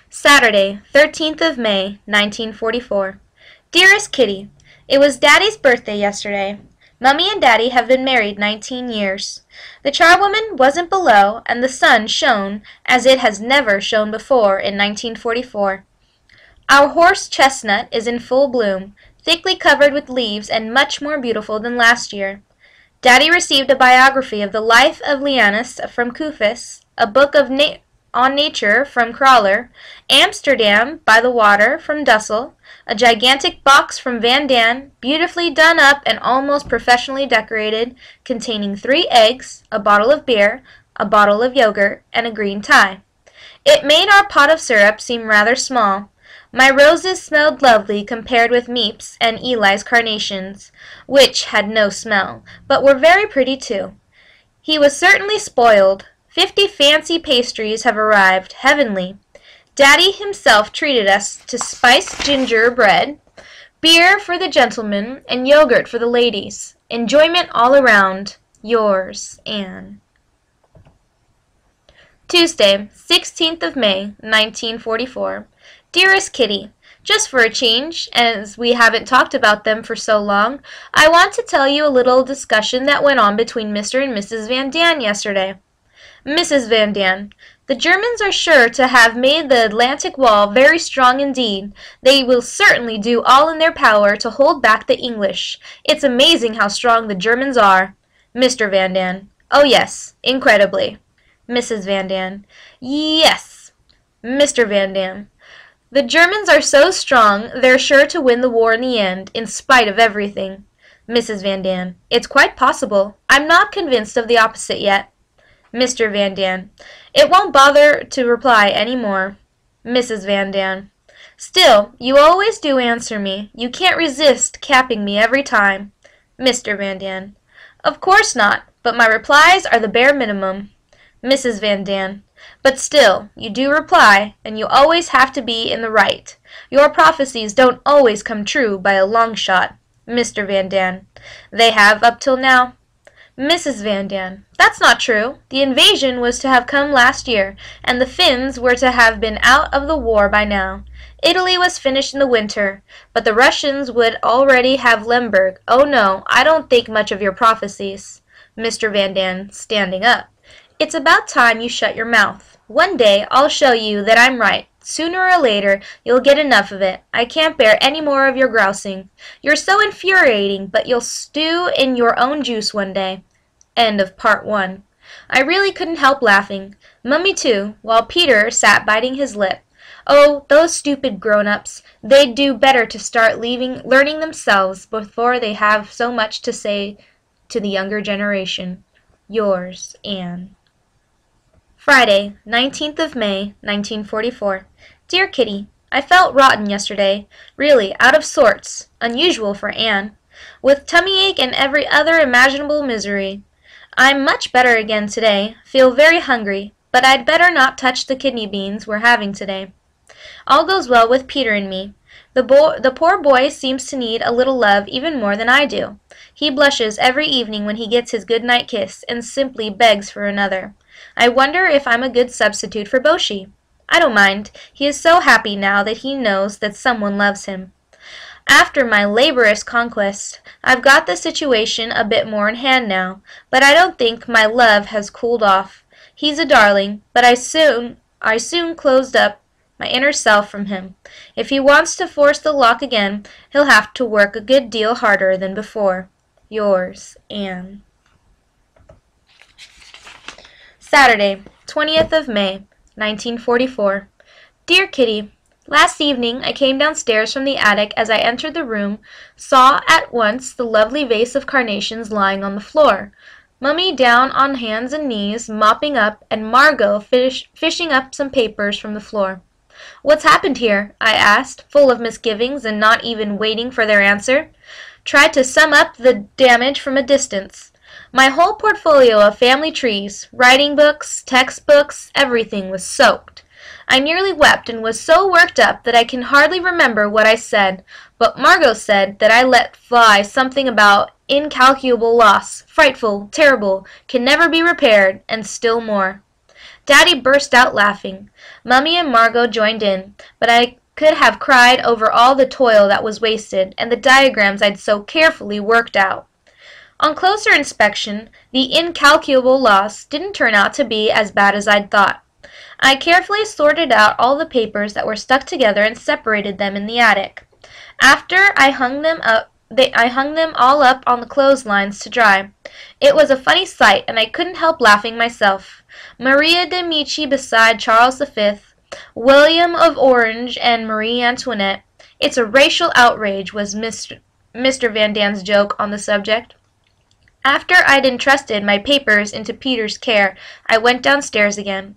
Saturday, 13th of May, 1944. Dearest Kitty, it was Daddy's birthday yesterday. Mummy and Daddy have been married 19 years. The charwoman wasn't below, and the sun shone as it has never shone before in 1944. Our horse chestnut is in full bloom, thickly covered with leaves and much more beautiful than last year. Daddy received a biography of the life of Leannis from Kufis, a book on nature from Crawler, Amsterdam by the water from Dussel, a gigantic box from Van Dan, beautifully done up and almost professionally decorated, containing 3 eggs, a bottle of beer, a bottle of yogurt, and a green tie. It made our pot of syrup seem rather small. My roses smelled lovely compared with Miep's and Eli's carnations, which had no smell, but were very pretty too. He was certainly spoiled. 50 fancy pastries have arrived, heavenly. Daddy himself treated us to spiced gingerbread, beer for the gentlemen, and yogurt for the ladies. Enjoyment all around. Yours, Anne. Tuesday, 16th of May, 1944. Dearest Kitty, just for a change, as we haven't talked about them for so long, I want to tell you a little discussion that went on between Mr. and Mrs. Van Dan yesterday. Mrs. Van Dan, the Germans are sure to have made the Atlantic Wall very strong indeed. They will certainly do all in their power to hold back the English. It's amazing how strong the Germans are. Mr. Van Dan, oh yes, incredibly. Mrs. Van Dan, yes. Mr. Van Dan, the Germans are so strong they're sure to win the war in the end, in spite of everything. Mrs. Van Dan, it's quite possible. I'm not convinced of the opposite yet. Mr. Van Dan, it won't bother to reply any more. Mrs. Van Dan, still, you always do answer me. You can't resist capping me every time. Mr. Van Dan, of course not, but my replies are the bare minimum. Mrs. Van Dan, but still, you do reply, and you always have to be in the right. Your prophecies don't always come true by a long shot. Mr. Van Dan, they have up till now. Mrs. Van Dan, that's not true. The invasion was to have come last year, and the Finns were to have been out of the war by now. Italy was finished in the winter, but the Russians would already have Lemberg. Oh no, I don't think much of your prophecies. Mr. Van Dan, standing up. It's about time you shut your mouth. One day I'll show you that I'm right. Sooner or later you'll get enough of it. I can't bear any more of your grousing. You're so infuriating, but you'll stew in your own juice one day. End of part 1. I really couldn't help laughing. Mummy too, while Peter sat biting his lip. Oh, those stupid grown-ups. They'd do better to start learning themselves before they have so much to say to the younger generation. Yours, Anne. Friday, 19th of May, 1944. Dear Kitty, I felt rotten yesterday, really out of sorts, unusual for Anne, with tummy ache and every other imaginable misery. I'm much better again today, feel very hungry, but I'd better not touch the kidney beans we're having today. All goes well with Peter and me. The poor boy seems to need a little love even more than I do. He blushes every evening when he gets his good-night kiss, and simply begs for another. I wonder if I'm a good substitute for Boshi. I don't mind. He is so happy now that he knows that someone loves him. After my laborious conquest, I've got the situation a bit more in hand now, but I don't think my love has cooled off. He's a darling, but I soon closed up my inner self from him. If he wants to force the lock again, he'll have to work a good deal harder than before. Yours, Anne. Saturday, 20th of May, 1944. Dear Kitty, last evening I came downstairs from the attic. As I entered the room, saw at once the lovely vase of carnations lying on the floor, Mummy down on hands and knees mopping up, and Margot fishing up some papers from the floor. What's happened here? I asked, full of misgivings, and not even waiting for their answer. Tried to sum up the damage from a distance. My whole portfolio of family trees, writing books, textbooks, everything was soaked. I nearly wept and was so worked up that I can hardly remember what I said, but Margot said that I let fly something about incalculable loss, frightful, terrible, can never be repaired, and still more. Daddy burst out laughing. Mummy and Margot joined in, but I could have cried over all the toil that was wasted, and the diagrams I'd so carefully worked out. On closer inspection, the incalculable loss didn't turn out to be as bad as I'd thought. I carefully sorted out all the papers that were stuck together and separated them in the attic. After I hung them all up on the clotheslines to dry. It was a funny sight, and I couldn't help laughing myself. Maria de Medici beside Charles V, William of Orange and Marie Antoinette. It's a racial outrage, was Mr. Van Dan's joke on the subject. After I'd entrusted my papers into Peter's care, I went downstairs again.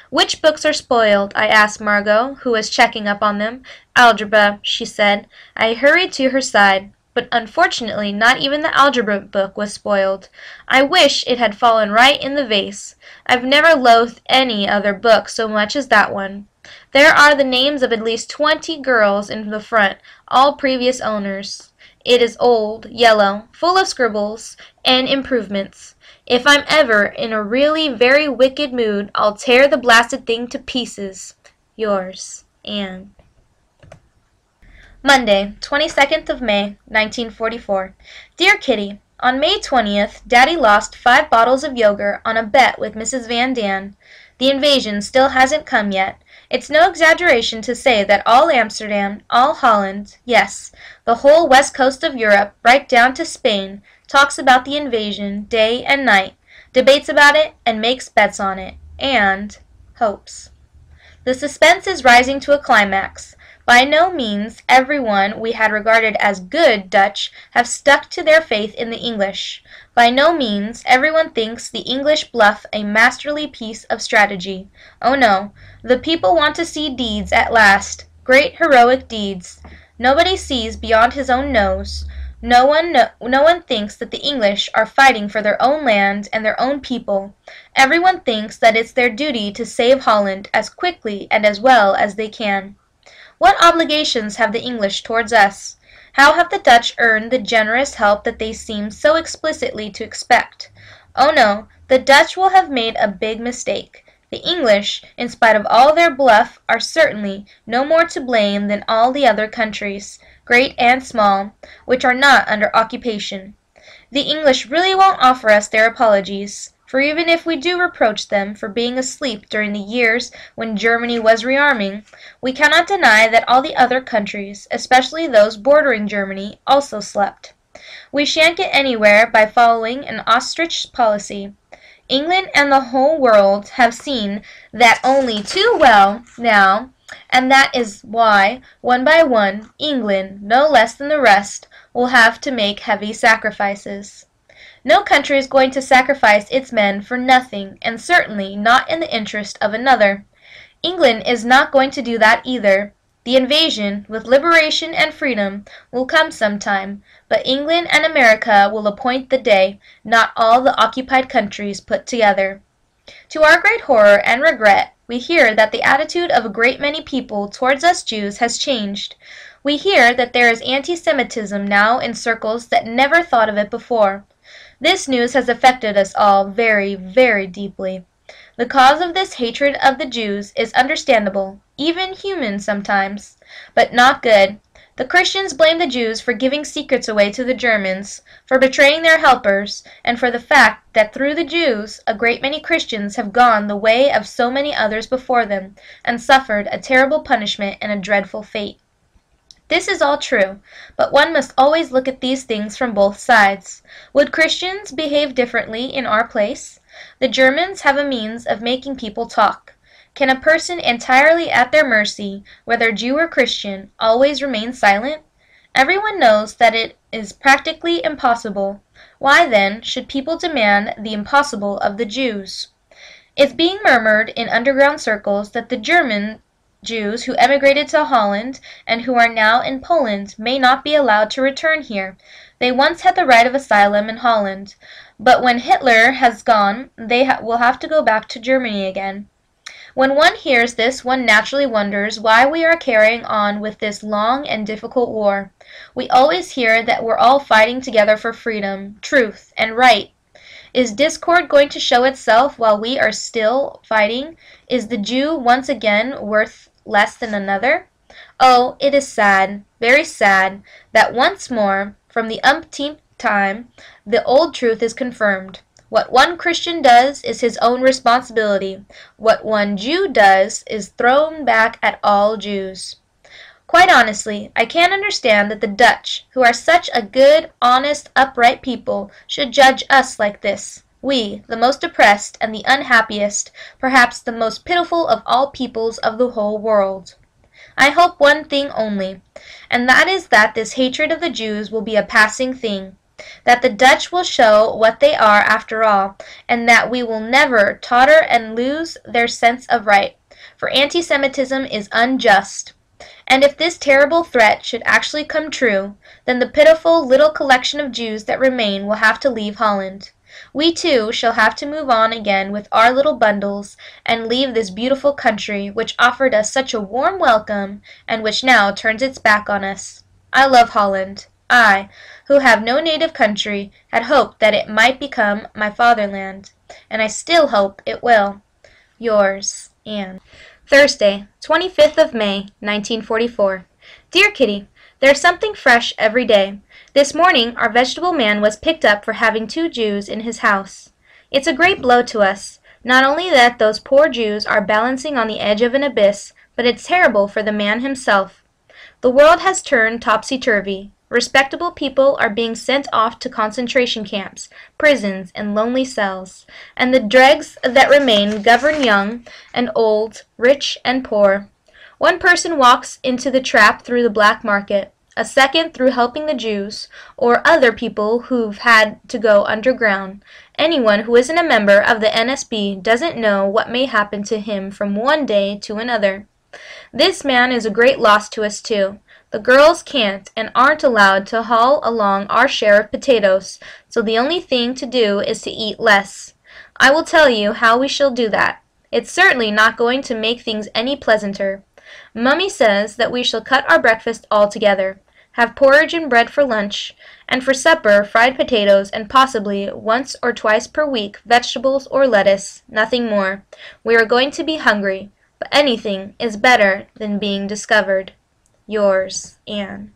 "Which books are spoiled?" I asked Margot, who was checking up on them. "Algebra," she said. I hurried to her side, but unfortunately not even the algebra book was spoiled. I wish it had fallen right in the vase. I've never loathed any other book so much as that one. There are the names of at least 20 girls in the front, all previous owners. It is old, yellow, full of scribbles and improvements. If I'm ever in a really very wicked mood, I'll tear the blasted thing to pieces. Yours, Anne. Monday, 22nd of May, 1944. Dear Kitty, on May 20th, Daddy lost 5 bottles of yogurt on a bet with Mrs. Van Dan. The invasion still hasn't come yet. It's no exaggeration to say that all Amsterdam, all Holland, yes, the whole west coast of Europe, right down to Spain, talks about the invasion day and night, debates about it, and makes bets on it, and hopes. The suspense is rising to a climax. By no means everyone we had regarded as good Dutch have stuck to their faith in the English. By no means everyone thinks the English bluff a masterly piece of strategy. Oh no, the people want to see deeds at last, great heroic deeds. Nobody sees beyond his own nose. No one thinks that the English are fighting for their own land and their own people. Everyone thinks that it's their duty to save Holland as quickly and as well as they can. What obligations have the English towards us? How have the Dutch earned the generous help that they seem so explicitly to expect? Oh no, the Dutch will have made a big mistake. The English, in spite of all their bluff, are certainly no more to blame than all the other countries, great and small, which are not under occupation. The English really won't offer us their apologies, for even if we do reproach them for being asleep during the years when Germany was rearming, we cannot deny that all the other countries, especially those bordering Germany, also slept. We shan't get anywhere by following an ostrich policy. England and the whole world have seen that only too well now, and that is why, one by one, England, no less than the rest, will have to make heavy sacrifices. No country is going to sacrifice its men for nothing, and certainly not in the interest of another. England is not going to do that either. The invasion, with liberation and freedom, will come sometime, but England and America will appoint the day, not all the occupied countries put together. To our great horror and regret, we hear that the attitude of a great many people towards us Jews has changed. We hear that there is anti-Semitism now in circles that never thought of it before. This news has affected us all very, very deeply. The cause of this hatred of the Jews is understandable, even human sometimes, but not good. The Christians blame the Jews for giving secrets away to the Germans, for betraying their helpers, and for the fact that through the Jews a great many Christians have gone the way of so many others before them, and suffered a terrible punishment and a dreadful fate. This is all true, but one must always look at these things from both sides. Would Christians behave differently in our place? The Germans have a means of making people talk. Can a person entirely at their mercy, whether Jew or Christian, always remain silent? Everyone knows that it is practically impossible. Why, then, should people demand the impossible of the Jews? It's being murmured in underground circles that the German Jews who emigrated to Holland and who are now in Poland may not be allowed to return here. They once had the right of asylum in Holland, but when Hitler has gone, they will have to go back to Germany again. When one hears this, one naturally wonders why we are carrying on with this long and difficult war. We always hear that we're all fighting together for freedom, truth, and right. Is discord going to show itself while we are still fighting? Is the Jew once again worth less than another? Oh, it is sad, very sad, that once more, from the umpteenth time, the old truth is confirmed. What one Christian does is his own responsibility. What one Jew does is thrown back at all Jews. Quite honestly, I can't understand that the Dutch, who are such a good, honest, upright people, should judge us like this. We, the most oppressed and the unhappiest, perhaps the most pitiful of all peoples of the whole world. I hope one thing only, and that is that this hatred of the Jews will be a passing thing, that the Dutch will show what they are after all, and that we will never totter and lose their sense of right, for anti-Semitism is unjust. And if this terrible threat should actually come true, then the pitiful little collection of Jews that remain will have to leave Holland. We too shall have to move on again with our little bundles and leave this beautiful country which offered us such a warm welcome and which now turns its back on us. I love Holland. I, who have no native country, had hoped that it might become my fatherland, and I still hope it will. Yours, Anne. Thursday, 25th of May, 1944. Dear Kitty, there's something fresh every day. This morning our vegetable man was picked up for having 2 Jews in his house. It's a great blow to us. Not only that those poor Jews are balancing on the edge of an abyss, but it's terrible for the man himself. The world has turned topsy-turvy. Respectable people are being sent off to concentration camps, prisons, and lonely cells, and the dregs that remain govern young and old, rich and poor. One person walks into the trap through the black market, a second through helping the Jews, or other people who've had to go underground. Anyone who isn't a member of the NSB doesn't know what may happen to him from one day to another. This man is a great loss to us too. The girls can't and aren't allowed to haul along our share of potatoes, so the only thing to do is to eat less. I will tell you how we shall do that. It's certainly not going to make things any pleasanter. Mummy says that we shall cut our breakfast altogether, have porridge and bread for lunch, and for supper fried potatoes and possibly once or twice per week vegetables or lettuce, nothing more. We are going to be hungry, but anything is better than being discovered. Yours, Anne.